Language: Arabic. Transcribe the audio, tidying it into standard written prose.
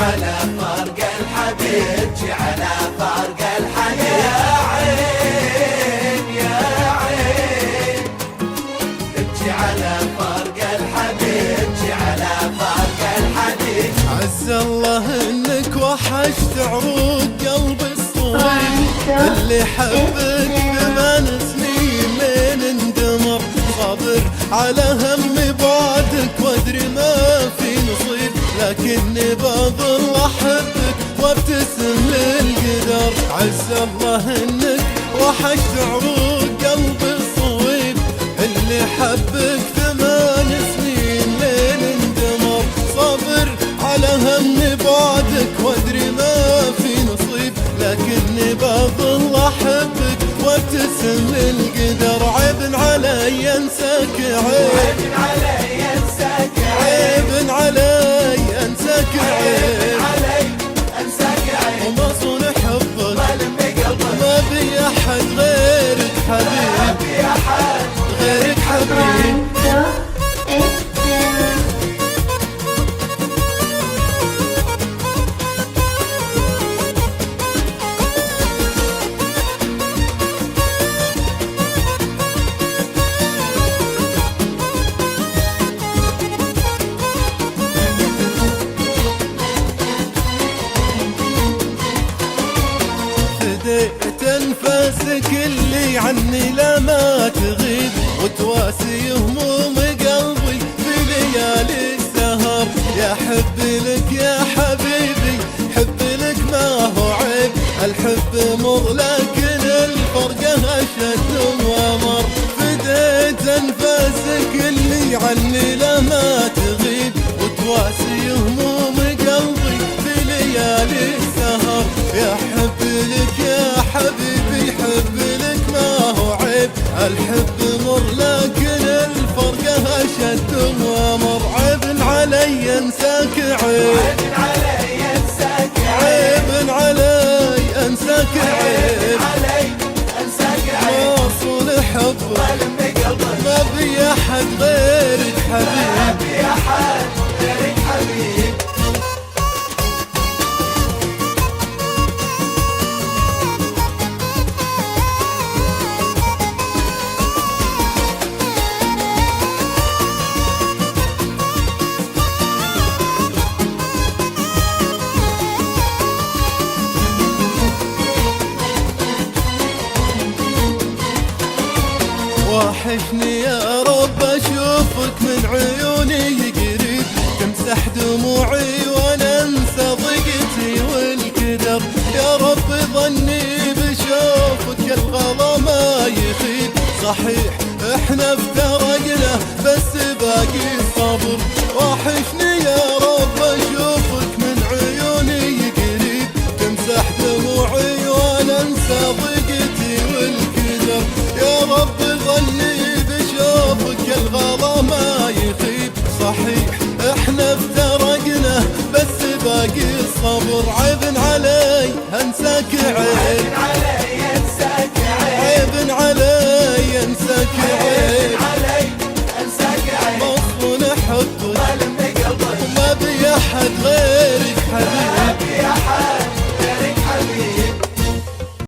على فرق الحبيب، ابكي على فرق الحبيب. يا عين يا عين، ابكي على فرق الحبيب، ابكي على فرق الحبيب. عز الله انك وحشت عروق قلبي الصغير، اللي حبك 8 سنين لين اندمر. صابر على هم بعدك وادري ما في نصيب، لكني بظل احبك وابتسم للقدر. عز الله انك وحشت عروق قلبي الصغير، اللي حبك 8 سنين لين اندمر. صابر على هم بعدك وادري ما في نصيب، لكني بظل احبك وابتسم للقدر. عيب علي انساك، عيب علي انساك، عيب علي انساك، عيب علي انساك، وما صون حبك ظلم بقلبك. ما بي احد غيرك حبيب، ما في احد غيرك حبيب. فديت انفاسك اللي عني لا ما تغيب، وتواسي هموم قلبي في ليالي السهر. يا حبي لك يا حبيبي، حبي لك ما هو عيب. الحب مر لكن الفرقة اشد وامر. فديت انفاسك اللي عني لا ما تغيب، وتواسي هموم قلبي في ليالي السهر. يا حبي لك يا حبيبي، حبي لك ما هو عيب. الحب مر لكن الفرقة اشد وامر. عيب علي انساك، عيب علي انساك، عيب علي انساك، عيب علي انساك، ما صون حبك ظلم بقلبك. ما بي احد غيرك حبيب. ما في احد غيرك حبيب. وحشني يا رب اشوفك من عيوني قريب، تمسح دموعي وانا انسى ضيقتي والكدر. يا رب ظني بشوفك الغلا ما يخيب. صحيح احنا افترقنا بس باقي الصبر. وحشني